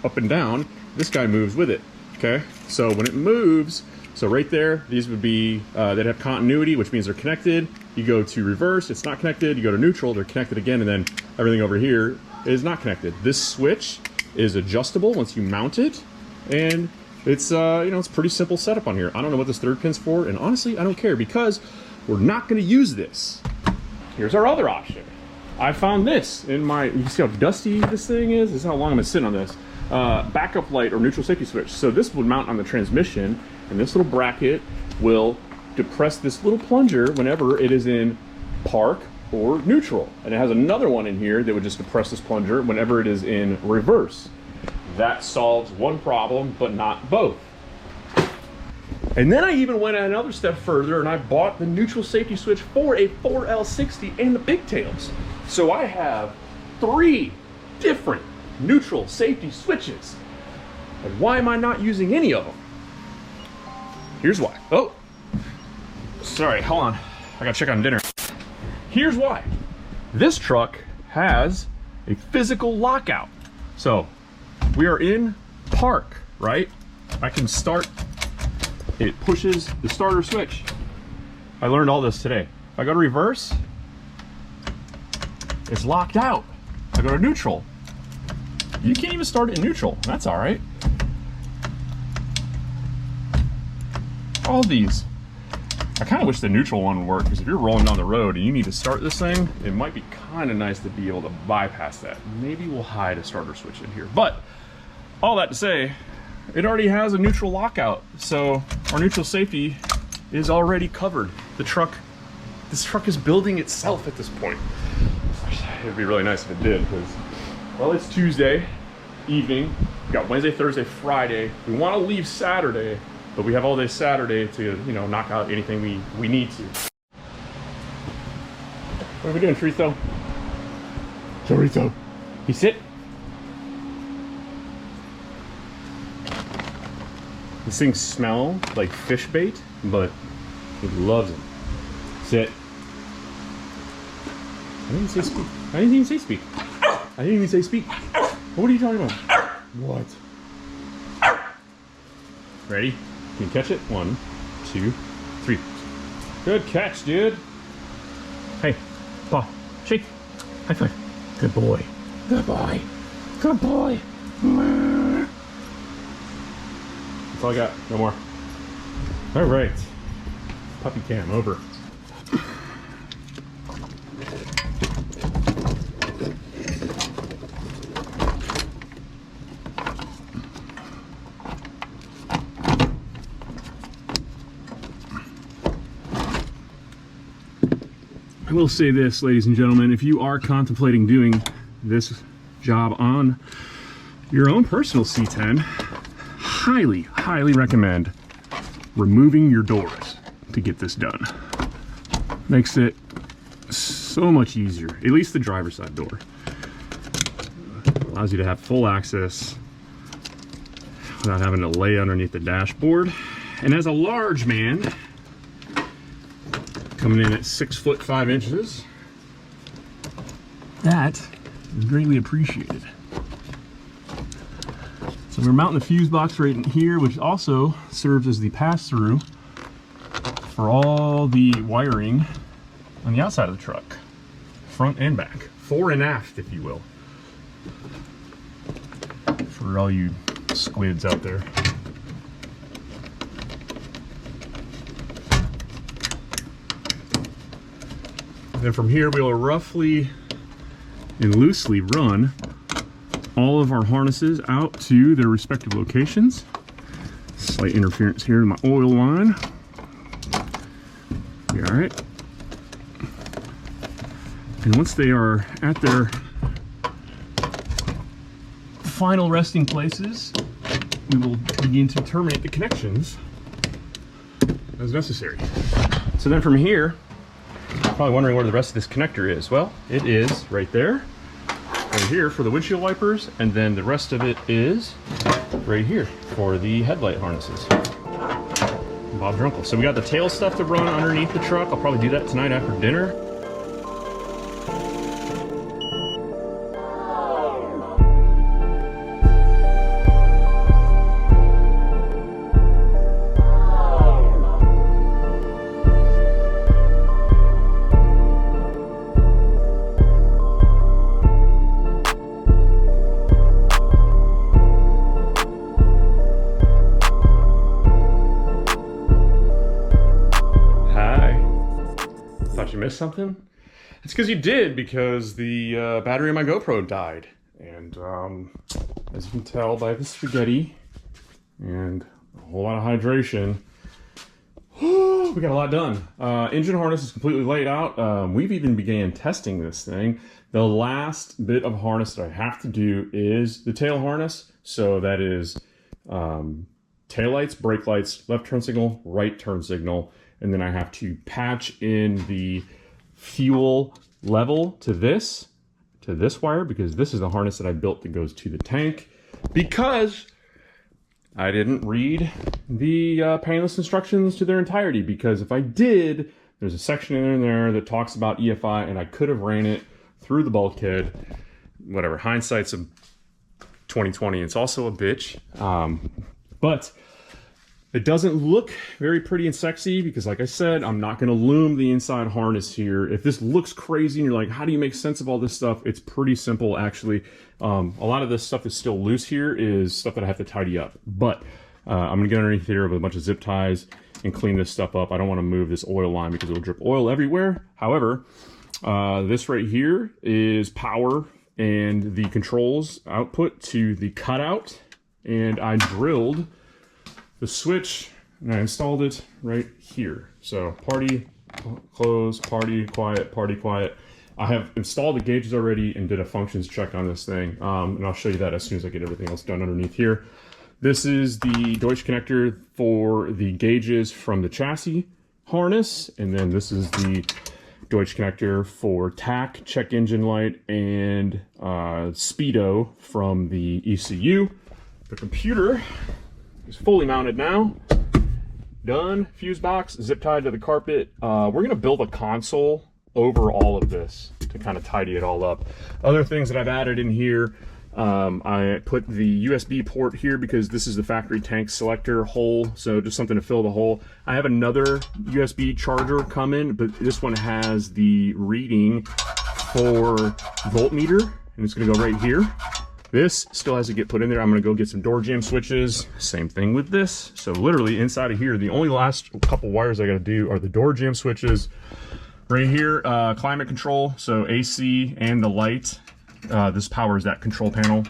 up and down, this guy moves with it, okay? So when it moves, so right there, these would be, they'd have continuity, which means they're connected. You go to reverse, it's not connected. You go to neutral, they're connected again, and then everything over here is not connected. This switch is adjustable once you mount it, and it's, you know, it's pretty simple setup on here. I don't know what this 3rd pin's for, and honestly, I don't care, because we're not gonna use this. Here's our other option. I found this in my, you can see how dusty this thing is? This is how long I'm gonna sit on this. Backup light or neutral safety switch. So this would mount on the transmission, and this little bracket will depress this little plunger whenever it is in park or neutral. And it has another one in here that would just depress this plunger whenever it is in reverse. That solves one problem, but not both. And then I even went another step further, and I bought the neutral safety switch for a 4L60 and the pigtails. So I have 3 different neutral safety switches. And why am I not using any of them? Here's why. Oh, sorry, hold on. I gotta check on dinner. Here's why. This truck has a physical lockout. So we are in park, right? I can start, it pushes the starter switch. I learned all this today. If I go to reverse, it's locked out. If I go to neutral, you can't even start it in neutral. That's all right. All these. I kind of wish the neutral one would work, because if you're rolling down the road and you need to start this thing, it might be kind of nice to be able to bypass that. Maybe we'll hide a starter switch in here. But all that to say, it already has a neutral lockout. So our neutral safety is already covered. This truck is building itself at this point. It'd be really nice if it did, because, well, it's Tuesday evening. We got Wednesday, Thursday, Friday. We want to leave Saturday, but we have all day Saturday to, you know, knock out anything we need to. What are we doing, Chorizo? Chorizo. You sit. These things smell like fish bait, but he loves them. Sit. I didn't say speak. I didn't even say speak. I didn't even say speak. What are you talking about? What? Ready? Can you catch it? 1, 2, 3. Good catch, dude. Hey, paw, shake. High five. Good boy. Good boy. Good boy. That's all I got. No more. All right. Puppy cam over. I will say this, ladies and gentlemen, if you are contemplating doing this job on your own personal C10, highly recommend removing your doors to get this done. Makes it so much easier, at least the driver's side door. Allows you to have full access without having to lay underneath the dashboard. And as a large man, coming in at 6 foot 5 inches, that is greatly appreciated. So we're mounting the fuse box right in here, which also serves as the pass-through for all the wiring on the outside of the truck, front and back, fore and aft, if you will, for all you squids out there. Then from here, we will roughly and loosely run all of our harnesses out to their respective locations. Slight interference here in my oil line. Be all right. And once they are at their final resting places, we will begin to terminate the connections as necessary. So then from here, probably wondering where the rest of this connector is. Well, it is right there, right here for the windshield wipers, and then the rest of it is right here for the headlight harnesses. Bob Drunkle. So we got the tail stuff to run underneath the truck. I'll probably do that tonight after dinner. Missed something? It's because you did, because the battery in my GoPro died, and as you can tell by the spaghetti and a whole lot of hydration, we got a lot done. Engine harness is completely laid out. We've even began testing this thing. The last bit of harness that I have to do is the tail harness. So that is tail lights, brake lights, left turn signal, right turn signal. And then I have to patch in the fuel level to this wire, because this is the harness that I built that goes to the tank, because I didn't read the painless instructions to their entirety. Because if I did, there's a section in there that talks about EFI, and I could have ran it through the bulkhead. Whatever, hindsight's a 2020. It's also a bitch, but it doesn't look very pretty and sexy because, like I said, I'm not going to loom the inside harness here. If this looks crazy and you're like, how do you make sense of all this stuff? It's pretty simple, actually. A lot of this stuff is still loose here is stuff that I have to tidy up. But I'm going to get underneath here with a bunch of zip ties and clean this stuff up. I don't want to move this oil line because it'll drip oil everywhere. However, this right here is power and the controls output to the cutout. And I drilled the switch and I installed it right here. So party, close, party, quiet. I have installed the gauges already and did a functions check on this thing. And I'll show you that as soon as I get everything else done underneath here. This is the Deutsch connector for the gauges from the chassis harness. And then this is the Deutsch connector for TAC, check engine light, and speedo from the ECU. The computer is fully mounted now. Done. Fuse box, zip tied to the carpet. We're gonna build a console over all of this to kind of tidy it all up. Other things that I've added in here, I put the USB port here because this is the factory tank selector hole, so just something to fill the hole. I have another USB charger coming, but this one has the reading for voltmeter, and it's gonna go right here. This still has to get put in there. I'm gonna go get some door jamb switches. Same thing with this. So literally inside of here, the only last couple wires I gotta do are the door jamb switches. Right here, climate control, so AC and the light. This powers that control panel.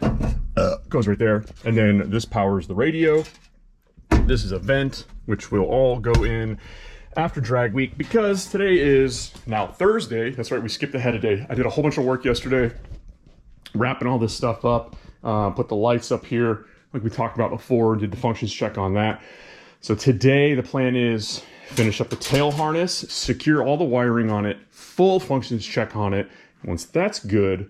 Goes right there. And then this powers the radio. This is a vent, which will all go in after drag week, because today is now Thursday. That's right, we skipped ahead a day. I did a whole bunch of work yesterday, wrapping all this stuff up, put the lights up here, like we talked about before, did the functions check on that. So today the plan is finish up the tail harness, secure all the wiring on it, full functions check on it. Once that's good,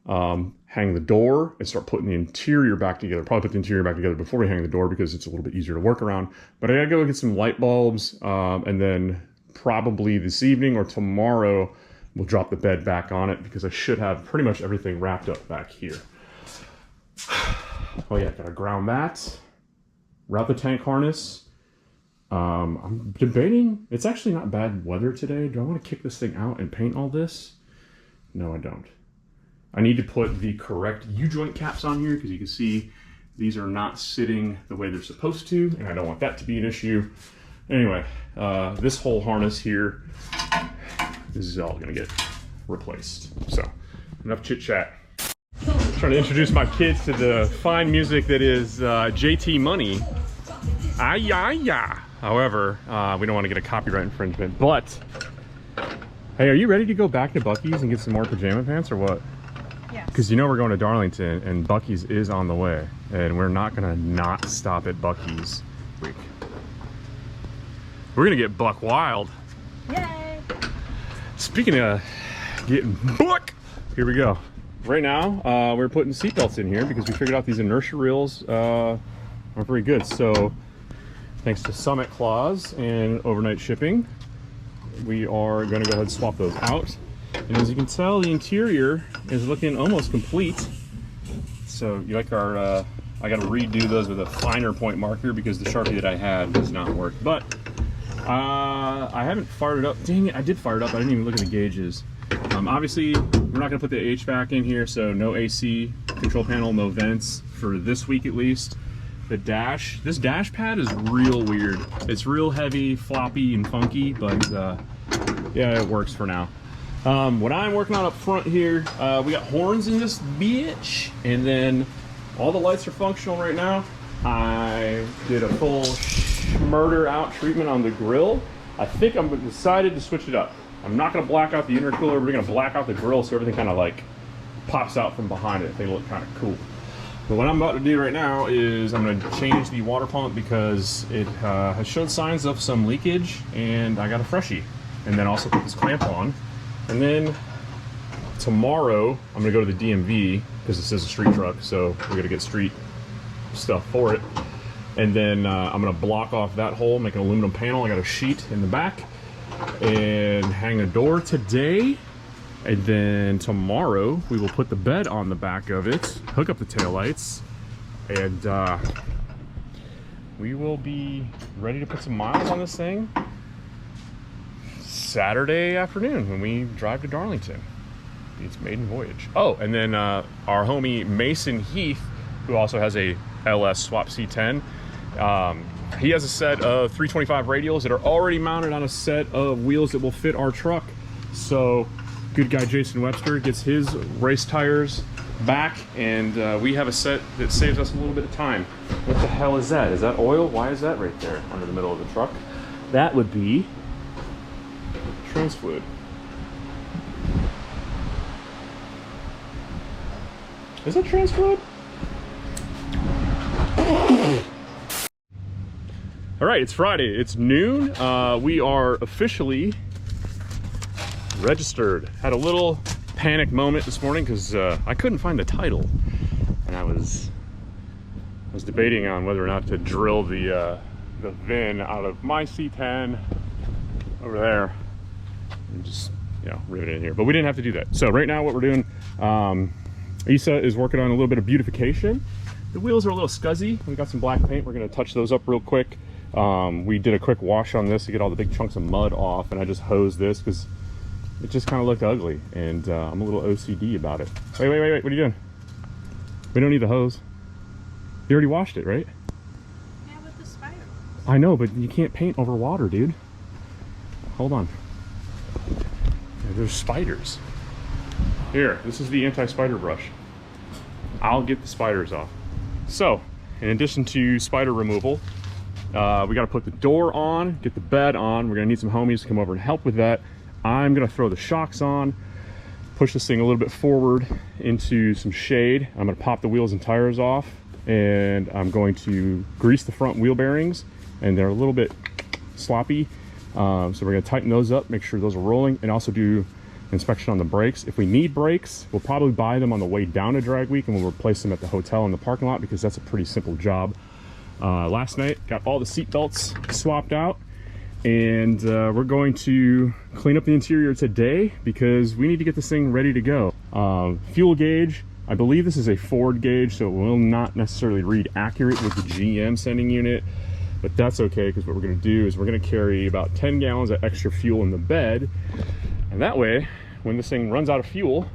hang the door and start putting the interior back together. Probably put the interior back together before we hang the door because it's a little bit easier to work around. But I gotta go get some light bulbs, and then probably this evening or tomorrow we'll drop the bed back on it, because I should have pretty much everything wrapped up back here. Oh yeah, gotta ground that, route the tank harness. I'm debating, it's actually not bad weather today. Do I want to kick this thing out and paint all this? No, I don't. I need to put the correct U-joint caps on here, because you can see these are not sitting the way they're supposed to, and I don't want that to be an issue. Anyway, this whole harness here, this is all gonna get replaced. So, enough chit chat. Trying to introduce my kids to the fine music that is JT Money. However, we don't want to get a copyright infringement, but hey, are you ready to go back to Buc-ee's and get some more pajama pants or what? Yes. Because you know we're going to Darlington and Buc-ee's is on the way, and we're not going to not stop at Buc-ee's. We're going to get buck wild. Yay! Speaking of getting buck, here we go. Right now, we're putting seatbelts in here because we figured out these inertia reels aren't very good. So thanks to Summit Clause and overnight shipping, we are going to go ahead and swap those out. And as you can tell, the interior is looking almost complete. So you like our, I got to redo those with a finer point marker because the Sharpie that I had does not work. But I haven't fired it up. Dang it, I did fire it up. I didn't even look at the gauges. Obviously, we're not going to put the HVAC in here, so no AC control panel, no vents for this week at least. The dash, this dash pad is real weird. It's real heavy, floppy, and funky, but yeah, it works for now. What I'm working on up front here, we got horns in this bitch, and then all the lights are functional right now. I did a full murder out treatment on the grill. I think I'm decided to switch it up. I'm not going to black out the intercooler. We're going to black out the grill so everything kind of like pops out from behind it. They look kind of cool. But what I'm about to do right now is I'm going to change the water pump because it has showed signs of some leakage, and I got a freshie. And then also put this clamp on. And then tomorrow I'm going to go to the DMV because this is a street truck, so we got to get street stuff for it. And then I'm going to block off that hole, make an aluminum panel. I got a sheet in the back, and hang a door today. And then tomorrow we will put the bed on the back of it, hook up the taillights, and we will be ready to put some miles on this thing Saturday afternoon when we drive to Darlington. It's maiden voyage. Oh, and then our homie Mason Heath, who also has a LS Swap C10, he has a set of 325 radials that are already mounted on a set of wheels that will fit our truck. So good guy Jason Webster gets his race tires back, and we have a set that saves us a little bit of time. What the hell is that? Is that oil? Why is that right there under the middle of the truck? That would be trans fluid. Is that trans fluid? All right, it's Friday. It's noon. We are officially registered. Had a little panic moment this morning because I couldn't find the title, and I was debating on whether or not to drill the VIN out of my C10 over there and just, you know, rivet it in here. But we didn't have to do that. So right now what we're doing, Isa is working on a little bit of beautification. The wheels are a little scuzzy. We got some black paint. We're going to touch those up real quick. We did a quick wash on this to get all the big chunks of mud off, and I just hosed this because it just kind of looked ugly, and I'm a little OCD about it. Wait, what are you doing? We don't need the hose. You already washed it, right? Yeah, with the spider. I know, but you can't paint over water, dude. Hold on. Yeah, there's spiders. Here, this is the anti-spider brush. I'll get the spiders off. So, in addition to spider removal, we got to put the door on, get the bed on. We're going to need some homies to come over and help with that. I'm going to throw the shocks on, push this thing a little bit forward into some shade. I'm going to pop the wheels and tires off, and I'm going to grease the front wheel bearings, and they're a little bit sloppy. So we're going to tighten those up, make sure those are rolling, and also do inspection on the brakes. If we need brakes, we'll probably buy them on the way down to drag week, and we'll replace them at the hotel in the parking lot, because that's a pretty simple job. Last night, got all the seat belts swapped out, and we're going to clean up the interior today because we need to get this thing ready to go. Fuel gauge, I believe this is a Ford gauge, so it will not necessarily read accurate with the GM sending unit, but that's okay, because what we're going to do is we're going to carry about 10 gallons of extra fuel in the bed, and that way, when this thing runs out of fuel,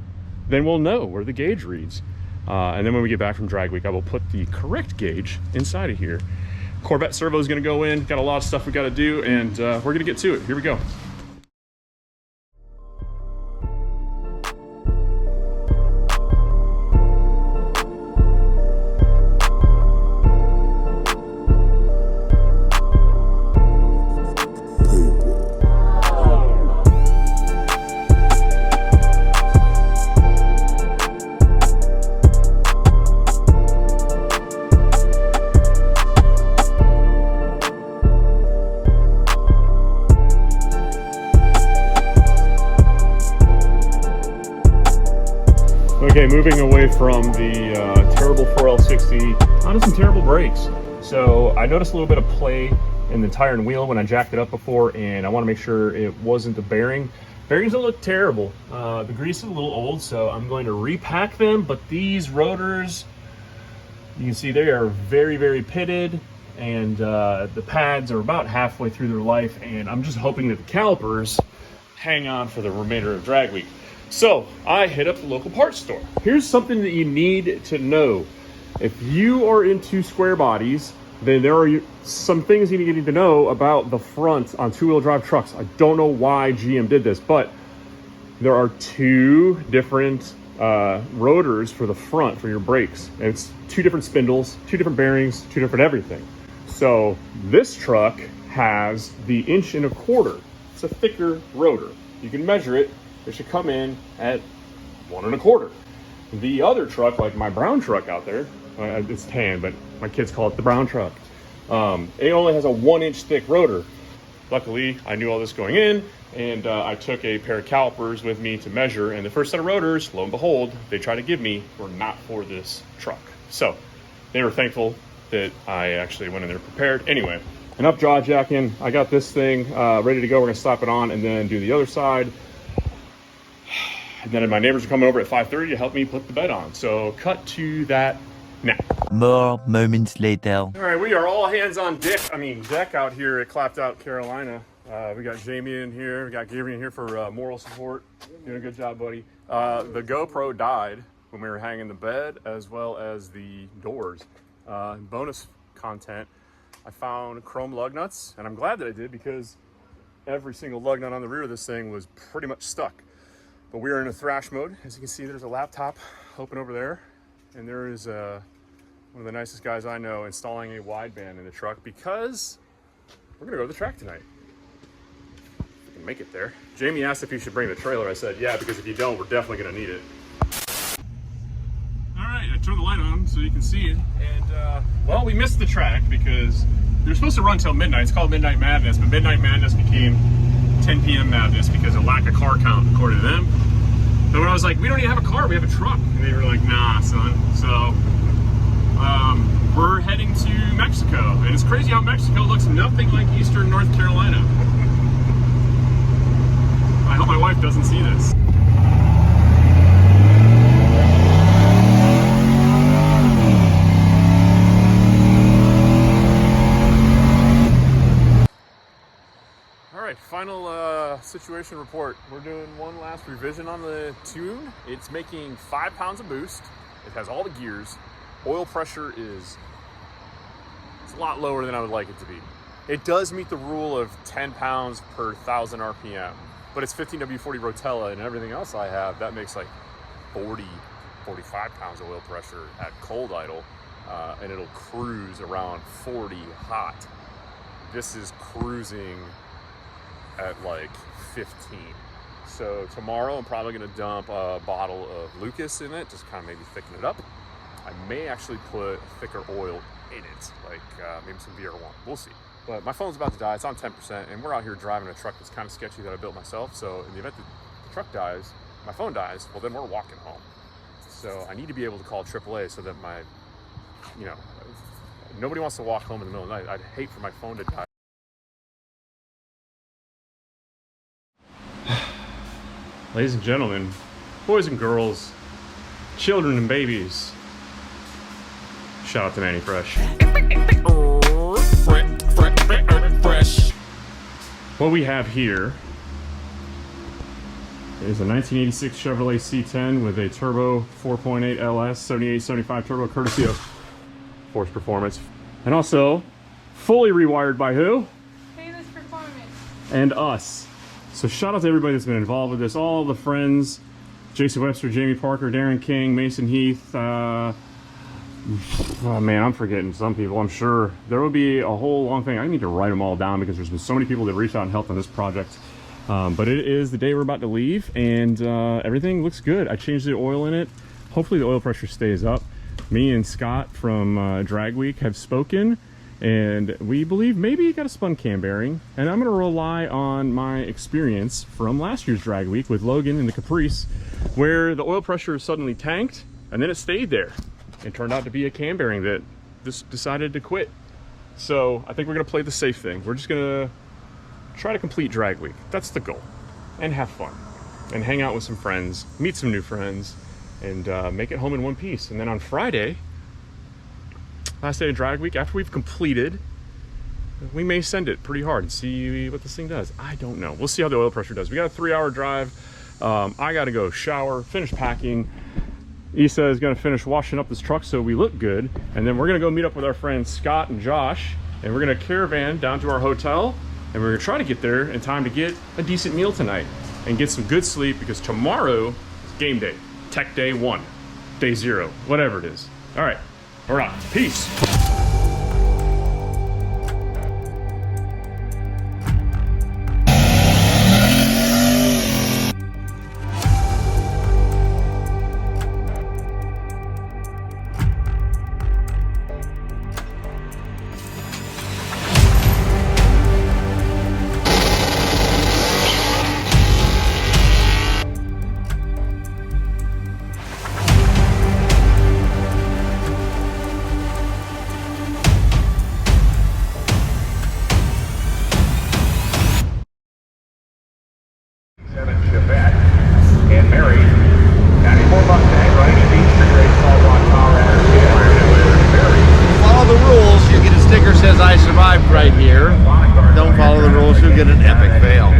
then we'll know where the gauge reads. And then when we get back from drag week, I will put the correct gauge inside of here. Corvette servo is going to go in. Got a lot of stuff we got to do, and we're going to get to it. Here we go. Okay, moving away from the terrible 4L60 onto some terrible brakes. So I noticed a little bit of play in the tire and wheel when I jacked it up before, and I want to make sure it wasn't the bearing. Bearings don't look terrible. The grease is a little old, so I'm going to repack them, but these rotors, you can see they are very, very pitted, and the pads are about halfway through their life, and I'm just hoping that the calipers hang on for the remainder of drag week. So I hit up the local parts store. Here's something that you need to know. If you are into square bodies, then there are some things you need to know about the front on two-wheel drive trucks. I don't know why GM did this, but there are two different rotors for the front for your brakes. And it's two different spindles, two different bearings, two different everything. So this truck has the 1.25 inch. It's a thicker rotor. You can measure it. It should come in at 1.25. The other truck, like my brown truck out there, it's tan, but my kids call it the brown truck. It only has a 1 inch thick rotor. Luckily, I knew all this going in, and I took a pair of calipers with me to measure, and the first set of rotors, lo and behold, they tried to give me were not for this truck. So they were thankful that I actually went in there prepared. Anyway, enough jaw jacking. I got this thing ready to go. We're gonna slap it on and then do the other side. And then my neighbors are coming over at 5:30 to help me put the bed on. So cut to that now. More moments later. All right, we are all hands on deck out here at Clapped Out, Carolina. We got Jamie in here. We got Gabriel in here for moral support. Doing a good job, buddy. The GoPro died when we were hanging the bed as well as the doors. Bonus content, I found chrome lug nuts, and I'm glad that I did because every single lug nut on the rear of this thing was pretty much stuck. But we are in a thrash mode. As you can see, there's a laptop open over there, and there is one of the nicest guys I know installing a wideband in the truck because we're gonna go to the track tonight. If we can make it there. Jamie asked if you should bring the trailer. I said, yeah, because if you don't, we're definitely gonna need it. All right, I turned the light on so you can see it. And well, we missed the track because they're supposed to run till midnight. It's called Midnight Madness, but Midnight Madness became 10 p.m. madness because of lack of car count, according to them. So when I was like, we don't even have a car, we have a truck. And they were like, nah, son. So we're heading to Mexico. And it's crazy how Mexico looks nothing like Eastern North Carolina. I hope my wife doesn't see this. Final situation report. We're doing one last revision on the tune. It's making 5 pounds of boost It has all the gears. Oil pressure is a lot lower than I would like it to be. It does meet the rule of 10 pounds per 1,000 RPM, but it's 15W40 Rotella and everything else I have, that makes like 40, 45 pounds of oil pressure at cold idle, and it'll cruise around 40 hot. This is cruising at like 15. So tomorrow I'm probably gonna dump a bottle of Lucas in it, just kind of maybe thicken it up. I may actually put thicker oil in it, like maybe some VR1, we'll see. But my phone's about to die, it's on 10%, and we're out here driving a truck that's kind of sketchy that I built myself, so in the event that the truck dies, my phone dies, well then we're walking home. So I need to be able to call AAA so that my, you know, nobody wants to walk home in the middle of the night. I'd hate for my phone to die. Ladies and gentlemen, boys and girls, children and babies, shout out to Manny Fresh. What we have here is a 1986 Chevrolet C10 with a turbo 4.8 LS 7875 turbo, courtesy of Painless Performance, and also fully rewired by who? Painless Performance. And us. So shout out to everybody that's been involved with this, all the friends, Jason Webster, Jamie Parker, Darren King, Mason Heath, oh man, I'm forgetting some people. I'm sure there will be a whole long thing. I need to write them all down because there's been so many people that reached out and helped on this project. But it is the day we're about to leave, and everything looks good. I changed the oil in it. Hopefully the oil pressure stays up. Me and Scott from Drag Week have spoken, and we believe maybe you got a spun cam bearing. And I'm going to rely on my experience from last year's Drag Week with Logan and the Caprice, where the oil pressure suddenly tanked, and then it stayed there. It turned out to be a cam bearing that just decided to quit. So I think we're going to play the safe thing. We're just going to try to complete Drag Week. That's the goal. And have fun. And hang out with some friends, meet some new friends, and make it home in one piece. And then on Friday, last day of Drag Week, after we've completed, we may send it pretty hard and see what this thing does. I don't know. We'll see how the oil pressure does. We got a 3-hour drive. I got to go shower, finish packing. Issa is going to finish washing up this truck so we look good. And then we're going to go meet up with our friends Scott and Josh. And we're going to caravan down to our hotel. And we're going to try to get there in time to get a decent meal tonight. And get some good sleep, because tomorrow is game day. Tech day 1. Day 0. Whatever it is. All right. We're out. Peace. Right here. Don't follow the rules, you'll get an epic fail.